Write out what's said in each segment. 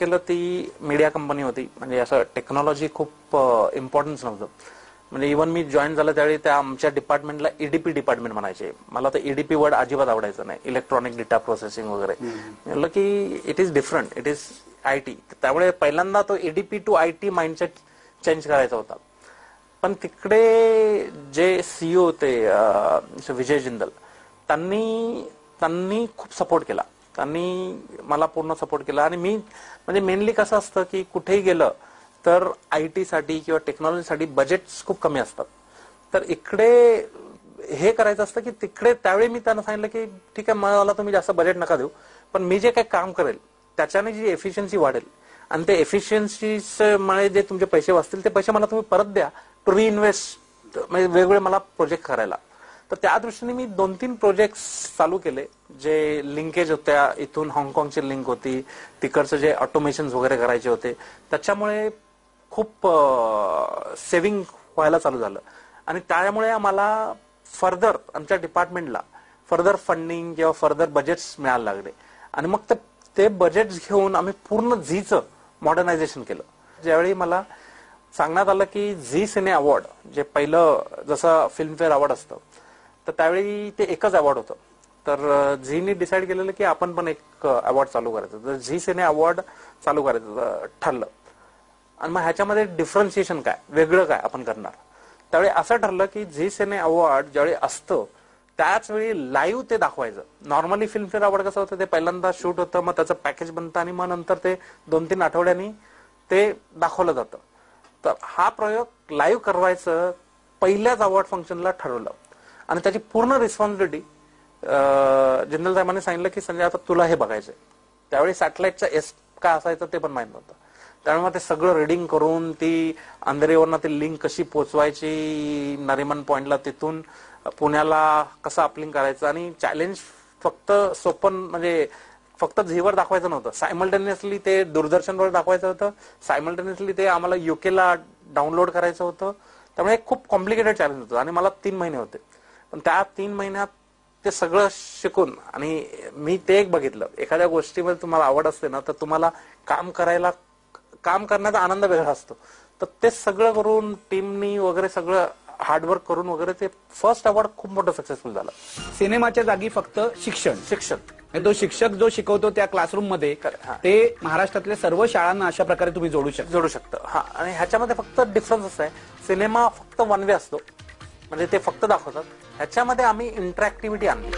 केलं ती media company होती. म्हणजे असं टेक्नॉलॉजी खूप इम्पॉर्टन्स नव्हतं. म्हणजे इव्हन मी जॉईन झालं त्यावेळी त्या आमच्या डिपार्टमेंटला ईडीपी डिपार्टमेंट म्हणायचे. मला तर ईडीपी वर्ड अजिबात आवडायचं नाही, इलेक्ट्रॉनिक डेटा प्रोसेसिंग वगैरे. म्हटलं की it is different, it is IT. त्यामुळे पहिल्यांदा तो EDP to IT mindset change करायचा होता. पण तिकडे जे सीईओ होते विजय जिंदल, त्यांनी खूप सपोर्ट केला. त्यांनी मला पूर्ण सपोर्ट केला. आणि मी म्हणजे मेनली कसं असतं की कुठेही गेलं तर आयटी साठी किंवा टेक्नॉलॉजीसाठी बजेट्स खूप कमी असतात. तर इकडे हे करायचं असतं की तिकडे त्यावेळी मी त्यांना सांगितलं की ठीक आहे, मला तुम्ही जास्त बजेट नका देऊ, पण मी जे काही काम करेल त्याच्याने जी एफिशियन्सी वाढेल आणि ते एफिशियन्सीमुळे जे तुमचे पैसे वाचतील ते पैसे मला तुम्ही परत द्या टू रिइन्व्हेस्ट, म्हणजे वेगवेगळे मला प्रोजेक्ट करायला. तर त्या दृष्टीने मी 2-3 प्रोजेक्ट चालू केले जे लिंकेज होत्या. इथून हाँगकाँगची लिंक होती, तिकडचं जे ऑटोमेशन वगैरे करायचे होते. त्याच्यामुळे खूप सेव्हिंग व्हायला चालू झालं. आणि त्यामुळे आम्हाला फर्दर आमच्या डिपार्टमेंटला फर्दर फंडिंग किंवा फर्दर बजेट्स मिळायला लागले. आणि मग ते बजेट्स घेऊन आम्ही पूर्ण झीचं मॉडर्नायझेशन केलं. ज्यावेळी मला सांगण्यात आलं की झी सिने अवॉर्ड, जे पहिलं जसं फिल्मफेअर अवॉर्ड असतं, तर त्यावेळी ते एकच अवॉर्ड होतं. तर झीने डिसाईड केलेलं की आपण पण एक अवॉर्ड चालू करायचं. तर झी सिने अवॉर्ड चालू करायचं ठरलं. आणि मग ह्याच्यामध्ये डिफरन्शिएशन काय, वेगळं काय आपण करणार. त्यावेळी असं ठरलं की झी सिने अवॉर्ड ज्यावेळी असतं त्याच वेळी लाईव्ह ते दाखवायचं. नॉर्मली फिल्मफेअर अवॉर्ड कसं होतं, ते पहिल्यांदा शूट होतं, मग त्याचं पॅकेज बनतं आणि मग नंतर ते 2-3 आठवड्यांनी ते दाखवलं जातं. तर हा प्रयोग लाईव्ह करवायचं पहिल्याच अवॉर्ड फंक्शनला ठरवलं. आणि त्याची पूर्ण रिस्पॉन्सिबिलिटी जिंदल साहेबांनी सांगितलं की संजय आता तुला हे बघायचंय. त्यावेळी सॅटेलाइटचा एस काय असायचं ते पण माहित नव्हतं. त्यामुळे ते सगळं रिडिंग करून ती अंधेरीवरनं ती लिंक कशी पोहोचवायची नरिमन पॉइंटला, तिथून पुण्याला कसं अपलिंक करायचं. आणि चॅलेंज फक्त सोपन म्हणजे फक्त झीवर दाखवायचं नव्हतं, सायमल्टेनियसली ते दूरदर्शनवर दाखवायचं होतं, सायमल्टेनियसली ते आम्हाला युकेला डाउनलोड करायचं होतं. त्यामुळे खूप कॉम्प्लिकेटेड चॅलेंज होतं. आणि मला 3 महिने होते. पण त्या 3 महिन्यात ते सगळं शिकून, आणि मी ते एक बघितलं, एखाद्या गोष्टीमध्ये तुम्हाला आवड असते ना, तर तुम्हाला काम करण्याचा आनंद वेगळा असतो. तर ते सगळं करून टीमनी वगैरे सगळं हार्डवर्क करून वगैरे ते फर्स्ट अवॉर्ड खूप मोठं सक्सेसफुल झालं. सिनेमाच्या जागी फक्त शिक्षण तो शिक्षक जो शिकवतो त्या क्लासरूम मध्ये ते महाराष्ट्रातल्या सर्व शाळांना अशा प्रकारे तुम्ही जोडू शकता. हा, आणि ह्याच्यामध्ये फक्त डिफरन्स असं आहे, सिनेमा फक्त वन वे असतो, म्हणजे ते फक्त दाखवतात. ह्याच्यामध्ये आम्ही इंटरॅक्टिव्हिटी आणली.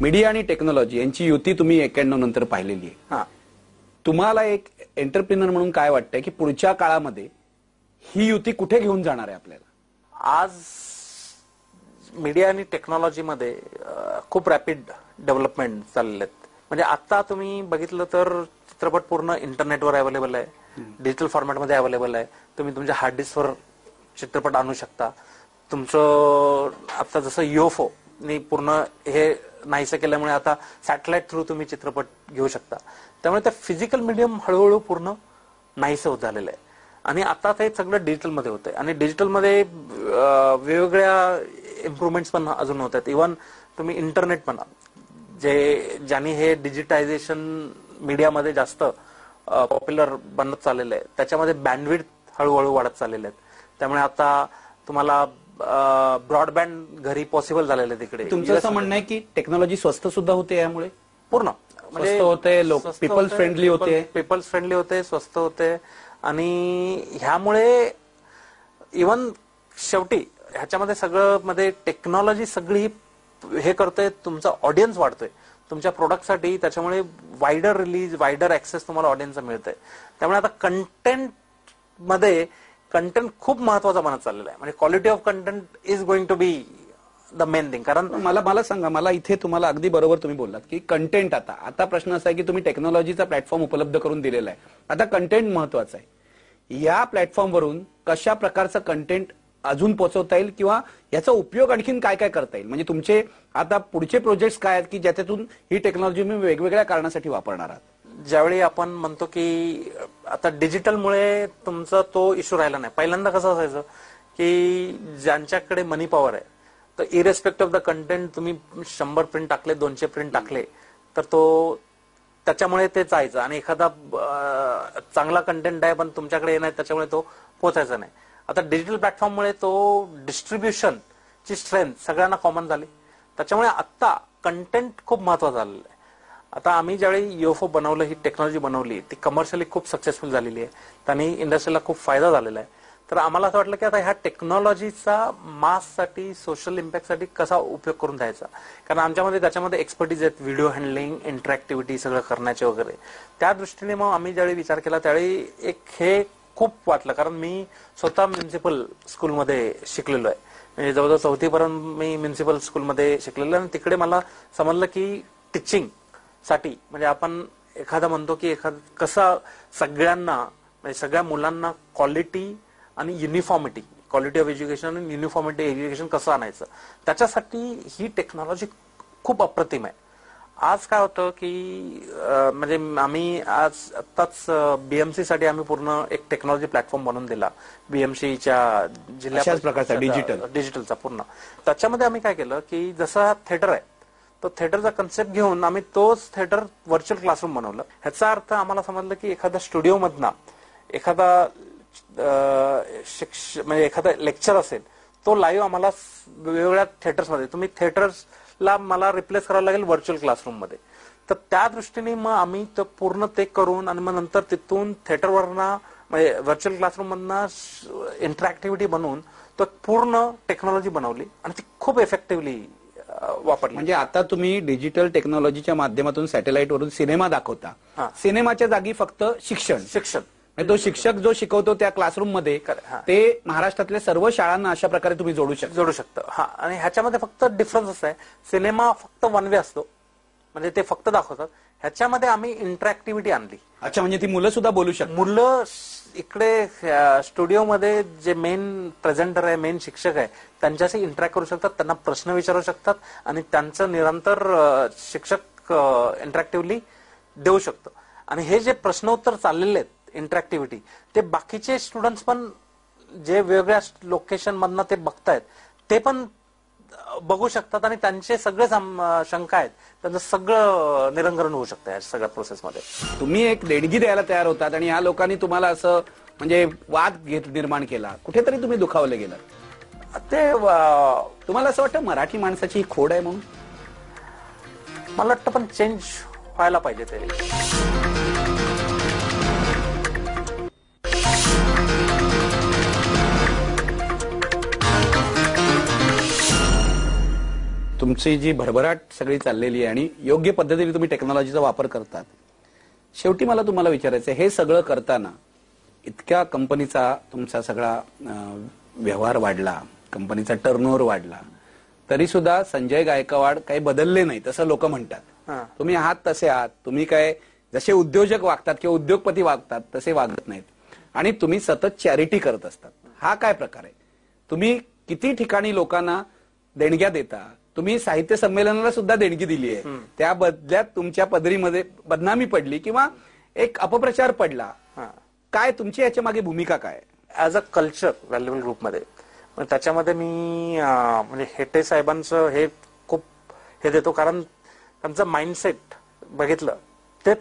मीडिया आणि टेक्नॉलॉजी यांची युती तुम्ही 91 नंतर पाहिलेली आहे. तुम्हाला एक एंटरप्रिनर म्हणून काय वाटतंय की पुढच्या काळामध्ये ही युती कुठे घेऊन जाणार आहे आपल्याला? आज मीडिया आणि टेक्नॉलॉजीमध्ये खूप रॅपिड डेव्हलपमेंट चाललेले आहेत. म्हणजे आता तुम्ही बघितलं तर चित्रपट पूर्ण इंटरनेटवर अवेलेबल आहे, डिजिटल फॉर्मॅटमध्ये अवेलेबल आहे. तुम्ही तुमच्या हार्ड डिस्कवर चित्रपट आणू शकता. तुमचं आता जसं युएफओ नि पूर्ण हे नाहीसं केल्यामुळे आता सॅटेलाइट थ्रू तुम्ही चित्रपट घेऊ शकता. त्यामुळे त्या फिजिकल मीडियम हळूहळू पूर्ण नाहीसं होत झालेलं आहे. आणि आता ते सगळं डिजिटलमध्ये होतंय. आणि डिजिटलमध्ये वेगवेगळ्या इम्प्रुव्हमेंट्स पण अजून होत आहेत. इव्हन तुम्ही इंटरनेट पण, ज्यांनी हे डिजिटायझेशन मीडियामध्ये जास्त पॉप्युलर बनत चाललेलं आहे, त्याच्यामध्ये बँडविड्थ हळूहळू वाढत चाललेले आहेत. त्यामुळे आता तुम्हाला ब्रॉडबँड घरी पॉसिबल झालेलं आहे. तिकडे तुमचं असं म्हणणं आहे की टेक्नॉलॉजी स्वस्त सुद्धा होते, यामुळे पूर्ण म्हणजे होते, पीपल्स फ्रेंडली होते, स्वस्त होते. आणि ह्यामुळे इव्हन शेवटी ह्याच्यामध्ये सगळं मध्ये टेक्नॉलॉजी सगळी हे करतोय, तुमचा ऑडियन्स वाढतोय तुमच्या प्रोडक्टसाठी. त्याच्यामुळे वायडर रिलीज, वायडर ऍक्सेस तुम्हाला ऑडियन्सचा मिळतंय. त्यामुळे आता कंटेंट खूप महत्वाचा बनत चाललेला आहे. म्हणजे quality of content is going to be the main thing. कारण मला सांगा, मला इथे तुम्हाला अगदी बरोबर तुम्ही बोललात की कंटेंट आता प्रश्न असा आहे की तुम्ही टेक्नॉलॉजीचा प्लॅटफॉर्म उपलब्ध करून दिलेला आहे, आता कंटेंट महत्वाचं आहे. या प्लॅटफॉर्मवरून कशा प्रकारचं कंटेंट अजून पोहोचवता येईल किंवा याचा उपयोग आणखीन काय काय करता येईल? म्हणजे तुमचे आता पुढचे प्रोजेक्ट्स काय आहेत की ज्याच्यातून ही टेक्नॉलॉजी मी वेगवेगळ्या कारणासाठी वापरणार आहात? ज्यावेळी आपण म्हणतो की आता डिजिटलमुळे तुमचा तो इश्यू राहिला नाही. पहिल्यांदा कसं असायचं की ज्यांच्याकडे मनी पॉवर आहे तर इरेस्पेक्टिव्ह ऑफ द कंटेंट तुम्ही 100 प्रिंट टाकले, 200 प्रिंट टाकले तर तो त्याच्यामुळे ते जायचं. आणि एखादा चांगला कंटेंट आहे पण तुमच्याकडे नाही त्याच्यामुळे तो पोचायचा नाही. आता डिजिटल प्लॅटफॉर्ममुळे तो डिस्ट्रीब्युशनची स्ट्रेंथ सगळ्यांना कॉमन झाली. त्याच्यामुळे आता कंटेंट खूप महत्वाचं झालेलं आहे. आता आम्ही ज्यावेळी UFO बनवलं, ही टेक्नॉलॉजी बनवली, ती कमर्शियली खूप सक्सेसफुल झालेली आहे. त्यांनी इंडस्ट्रीला खूप फायदा झालेला आहे. तर आम्हाला असं वाटलं की आता ह्या टेक्नॉलॉजीचा माससाठी, सोशल इम्पॅक्टसाठी कसा उपयोग करून द्यायचा. कारण आमच्यामध्ये त्याच्यामध्ये एक्सपर्टीज आहेत, व्हिडिओ हँडलिंग, इंटरॅक्टिव्हिटी सगळं करण्याचे वगैरे. त्या दृष्टीने मग आम्ही ज्यावेळी विचार केला त्यावेळी एक हे खूप वाटलं. कारण मी स्वतः म्युन्सिपल स्कूलमध्ये शिकलेलो आहे. म्हणजे जवळजवळ 4थी पर्यंत मी म्युन्सिपल स्कूलमध्ये शिकलेलो. आणि तिकडे मला समजलं की टीचिंग साठी म्हणजे आपण एखादा म्हणतो की कसं सगळ्यांना म्हणजे सगळ्या मुलांना क्वालिटी आणि युनिफॉर्मिटी, क्वालिटी ऑफ एज्युकेशन आणि युनिफॉर्मिटी एज्युकेशन कसं आणायचं, त्याच्यासाठी ही टेक्नॉलॉजी खूप अप्रतिम आहे. आज काय होतं की म्हणजे आम्ही आताच BMC साठी आम्ही पूर्ण एक टेक्नॉलॉजी प्लॅटफॉर्म बनवून दिला. BMCच्या अशाच प्रकारचा डिजिटलचा पूर्ण. त्याच्यामध्ये आम्ही काय केलं की जसा थिएटर आहे तो थिएटरचा कन्सेप्ट घेऊन आम्ही तोच थिएटर व्हर्च्युअल क्लासरूम बनवलं. ह्याचा अर्थ आम्हाला समजलं की एखादा स्टुडिओमधना एखादा म्हणजे एखादा लेक्चर असेल तो लाईव्ह आम्हाला वेगवेगळ्या थिएटर्समध्ये, तुम्ही थिएटर्सला मला रिप्लेस करावं लागेल व्हर्च्युअल क्लासरूम मध्ये. तर त्या दृष्टीने मग आम्ही तो पूर्ण ते करून आणि मग नंतर तिथून थिएटरवरना म्हणजे व्हर्च्युअल क्लासरूम मधनं इंटरॅक्टिव्हिटी बनवून तो पूर्ण टेक्नॉलॉजी बनवली आणि ती खूप इफेक्टिव्हली वापरली. म्हणजे आता तुम्ही डिजिटल टेक्नॉलॉजीच्या माध्यमातून सॅटेलाइट वरून सिनेमा दाखवता. सिनेमाच्या जागी फक्त शिक्षण तो शिक्षक जो शिकवतो त्या क्लासरूम मध्ये ते महाराष्ट्रातल्या सर्व शाळांना अशा प्रकारे तुम्ही जोडू शकता. हा, आणि ह्याच्यामध्ये फक्त डिफरन्स असा आहे, सिनेमा फक्त वन वे असतो म्हणजे ते फक्त दाखवतात. ह्याच्यामध्ये आम्ही इंटरॅक्टिव्हिटी आणली. अच्छा, म्हणजे ती मुलं सुद्धा बोलू शकतात. मुलं इकडे स्टुडिओमध्ये जे मेन प्रेझेंटर आहे, मेन शिक्षक आहे, त्यांच्याशी इंटरॅक्ट करू शकतात, त्यांना प्रश्न विचारू शकतात आणि त्यांचं निरंतर शिक्षक इंटरॅक्टिव्हली देऊ शकतो. आणि हे जे प्रश्नोत्तर चाललेले आहेत इंटरॅक्टिव्हिटी, ते बाकीचे स्टुडंट्स पण जे वेगवेगळ्या लोकेशन मधनं ते बघतायत ते पण बघू शकतात आणि त्यांचे सगळे शंका आहेत त्यांचं सगळं निरंजन होऊ शकतं या सगळ्या प्रोसेसमध्ये. तुम्ही एक देणगी द्यायला तयार होतात आणि या लोकांनी तुम्हाला असं म्हणजे वाद निर्माण केला, कुठेतरी तुम्ही दुखावले गेलं. ते तुम्हाला असं वाटतं मराठी माणसाची ही खोड आहे म्हणून? मला वाटतं पण चेंज व्हायला पाहिजे ते. तुमची जी भरभराट सगळी चाललेली आहे आणि योग्य पद्धतीने तुम्ही टेक्नॉलॉजीचा वापर करतात. शेवटी मला तुम्हाला विचारायचं आहे, हे सगळं करताना इतक्या कंपनीचा तुमचा सगळा व्यवहार वाढला, कंपनीचा टर्नओव्हर वाढला, तरी सुद्धा संजय गायकवाड काही बदलले नाही तसं लोक म्हणतात. तुम्ही आहात तसे आहात. तुम्ही काय जसे उद्योजक वागतात किंवा उद्योगपती वागतात तसे वागत नाहीत आणि तुम्ही सतत चॅरिटी करत असतात. हा काय प्रकार आहे? तुम्ही किती ठिकाणी लोकांना देणग्या देता. तुम्ही साहित्य संमेलनाला सुद्धा देणगी दिली आहे. त्या बदल्यात तुमच्या पदरीमध्ये बदनामी पडली किंवा एक अपप्रचार पडला. काय तुमची याच्या मागे भूमिका काय? ऍज अ कल्चर व्हॅल्युएबल ग्रुपमध्ये त्याच्यामध्ये मी म्हणजे हेटे साहेबांचं हे खूप हे देतो, कारण त्यांचं माइंडसेट बघितलं तेच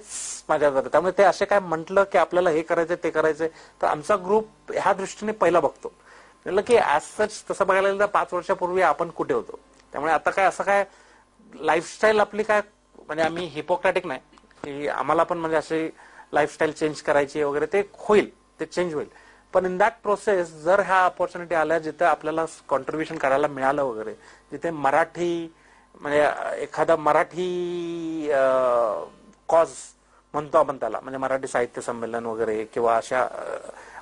माझ्यावर. त्यामुळे ते असे काय म्हटलं की आपल्याला हे करायचं ते करायचंय, तर आमचा ग्रुप ह्या दृष्टीने पहिला बघतो. म्हटलं की ऍज सच तसं बघायला गेलं तर 5 वर्षापूर्वी आपण कुठे होतो. त्यामुळे आता काय असं काय लाईफस्टाईल आपली काय म्हणजे आम्ही हिपोक्रॅटिक नाही की आम्हाला पण म्हणजे अशी लाईफस्टाईल चेंज करायची वगैरे, ते होईल, ते चेंज होईल. पण इन दॅट प्रोसेस जर ह्या ऑपॉर्च्युनिटी आल्या जिथे आपल्याला कॉन्ट्रीब्युशन करायला मिळालं वगैरे, जिथे मराठी म्हणजे एखादा मराठी कॉज म्हणतो आपण त्याला, म्हणजे मराठी साहित्य संमेलन वगैरे किंवा अशा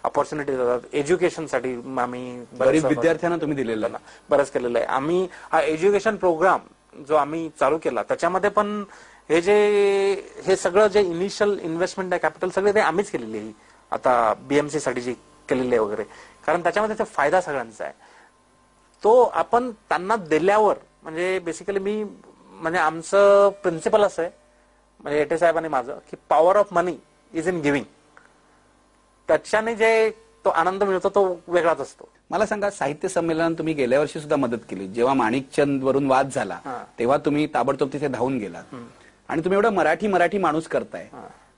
ऑपॉर्च्युनिटीज असतात एज्युकेशनसाठी. आम्ही बरेच विद्यार्थ्यांना तुम्ही दिलेलं ना, बरंच केलेलं आहे. आम्ही हा एज्युकेशन प्रोग्राम जो आम्ही चालू केला त्याच्यामध्ये पण हे सगळं जे इनिशियल इन्व्हेस्टमेंट आहे, कॅपिटल सगळे ते आम्हीच केलेली आहे आता BMC साठी जी केलेली आहे वगैरे. कारण त्याच्यामध्ये त्याचा फायदा सगळ्यांचा आहे. तो आपण त्यांना दिल्यावर म्हणजे बेसिकली मी म्हणजे आमचं प्रिन्सिपल असं आहे म्हणजे हेटे साहेब आणि माझं की power of money is in giving. त्याच्याने जे तो आनंद मिळतो तो वेगळाच असतो. मला सांगा, साहित्य संमेलनात तुम्ही गेल्या वर्षी सुद्धा मदत केली. जेव्हा माणिकचंद वरून वाद झाला तेव्हा तुम्ही ताबडतोब तिथे धावून गेलात आणि तुम्ही एवढा मराठी माणूस करताय.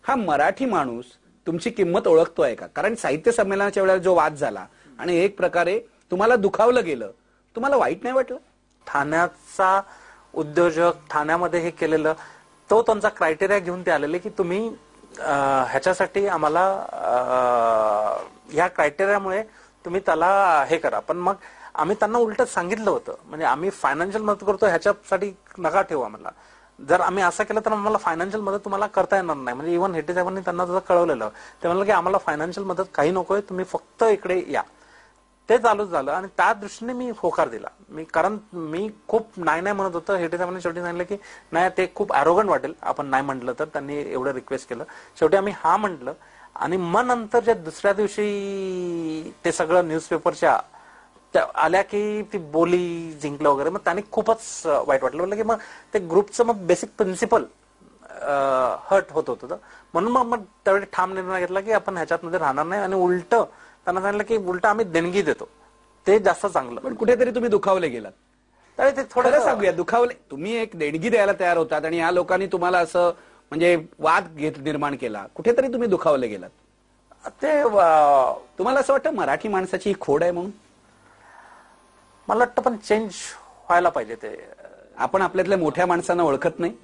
हा मराठी माणूस तुमची किंमत ओळखतोय का? कारण साहित्य संमेलनाच्या वेळेला जो वाद झाला आणि एक प्रकारे तुम्हाला दुखावलं गेलं, तुम्हाला वाईट नाही वाटलं? ठाण्याचा उद्योजक, ठाण्यामध्ये हे केलेलं, तो त्यांचा क्रायटेरिया घेऊन ते आलेले की तुम्ही ह्याच्यासाठी आम्हाला ह्या क्रायटेरियामुळे तुम्ही त्याला हे करा. पण मग आम्ही त्यांना उलट सांगितलं होतं, म्हणजे आम्ही फायनान्शियल मदत करतो ह्याच्यासाठी नका ठेवू आम्हाला. जर आम्ही असं केलं तर आम्हाला फायनान्शियल मदत तुम्हाला करता येणार नाही. म्हणजे इव्हन हेटे साहेबांनी त्यांना तसं कळवलेलं. ते म्हणलं की आम्हाला फायनान्शियल मदत काही नकोय, तुम्ही फक्त इकडे या. ते चालूच झालं आणि त्या दृष्टीने मी होकार दिला. कारण मी खूप नाही म्हणत होतं. हेटे साहेबांनी शेवटी सांगितलं की नाही, ते खूप अॅरोगंट वाटेल आपण नाही म्हटलं तर. त्यांनी एवढं रिक्वेस्ट केलं. शेवटी आम्ही हा म्हटलं आणि मग नंतर जे दुसऱ्या दिवशी ते सगळं न्यूजपेपरच्या आल्या की ती बोली जिंकलं वगैरे, मग त्यांनी खूपच वाईट वाटलं. म्हणलं की मग ते ग्रुपचं मग बेसिक प्रिन्सिपल हर्ट होत होतं. म्हणून मग त्यावेळी ठाम निर्णय घेतला की आपण ह्याच्यातमध्ये राहणार नाही आणि उलट त्यांना सांगितलं की उलट आम्ही देणगी देतो, ते जास्त चांगलं. पण कुठेतरी तुम्ही दुखावले गेलात. त्यावेळी ते थोडं सांगूया, दुखावले तुम्ही, एक देणगी द्यायला तयार होतात आणि या लोकांनी तुम्हाला असं म्हणजे वाद निर्माण केला, कुठेतरी तुम्ही दुखावले गेलात. ते तुम्हाला असं वाटतं मराठी माणसाची ही खोड आहे म्हणून? मला वाटतं पण चेंज व्हायला पाहिजे. ते आपण आपल्यातल्या मोठ्या माणसांना ओळखत नाही.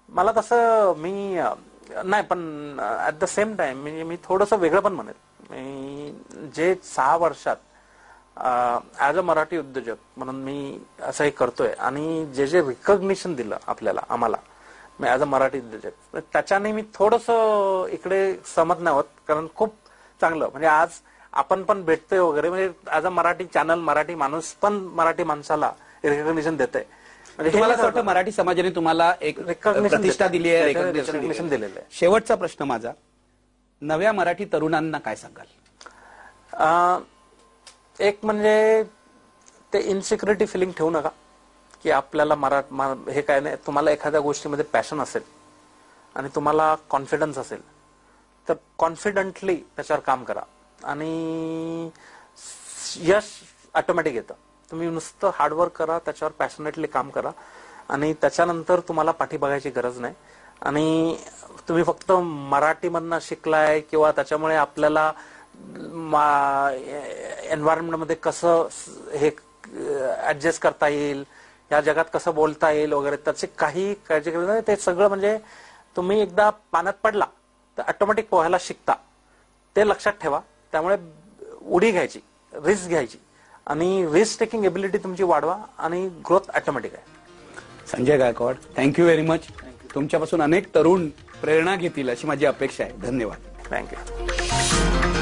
मला तसं मी नाही, पण ऍट द सेम टाइम मी थोडंसं वेगळं पण म्हणेल. मी जे 6 वर्षात ऍज अ मराठी उद्योजक म्हणून मी असं हे करतोय आणि जे जे रिकॉग्निशन दिलं आम्हाला मी ऍज अ मराठी उद्योजक, त्याच्याने मी थोडंसं इकडे सहमत नाही होत. कारण खूप चांगलं, म्हणजे आज आपण पण भेटतोय वगैरे, म्हणजे as a Marathi channel, Marathi माणूस पण मराठी माणसाला रिकॉग्निशन देतंय. म्हणजे तुम्हाला असं वाटतं मराठी समाजाने तुम्हाला एक प्रतिष्ठा दिली आहे, रिकॉग्निशन दिलेलं आहे. शेवटचा प्रश्न माझा, नव्या मराठी तरुणांना काय सांगाल? एक म्हणजे ते इनसिक्युरिटी फिलिंग ठेवू नका की आपल्याला हे काय नाही. तुम्हाला एखाद्या गोष्टीमध्ये पॅशन असेल आणि तुम्हाला कॉन्फिडन्स असेल तर कॉन्फिडंटली त्याच्यावर काम करा आणि यश ऑटोमॅटिक येतं. तुम्ही नुसतं हार्डवर्क करा, त्याच्यावर पॅशनेटली काम करा आणि त्याच्यानंतर तुम्हाला पाठी बघायची गरज नाही. आणि तुम्ही फक्त मराठीमधनं शिकलाय किंवा त्याच्यामुळे आपल्याला एन्व्हायरमेंटमध्ये कसं हे ऍडजस्ट करता येईल, या जगात कसं बोलता येईल वगैरे, त्याची काही काळजी करायची नाही. ते सगळं म्हणजे तुम्ही एकदा पाण्यात पडला तर ऑटोमॅटिक पोहायला शिकता, ते लक्षात ठेवा. त्यामुळे उडी घ्यायची, रिस्क घ्यायची आणि रिस्क टेकिंग एबिलिटी तुमची वाढवा आणि ग्रोथ ऑटोमॅटिक आहे. Sanjay Gaikwad, thank you very much. तुमच्यापासून अनेक तरुण प्रेरणा घेतील अशी माझी अपेक्षा आहे. धन्यवाद. थँक्यू.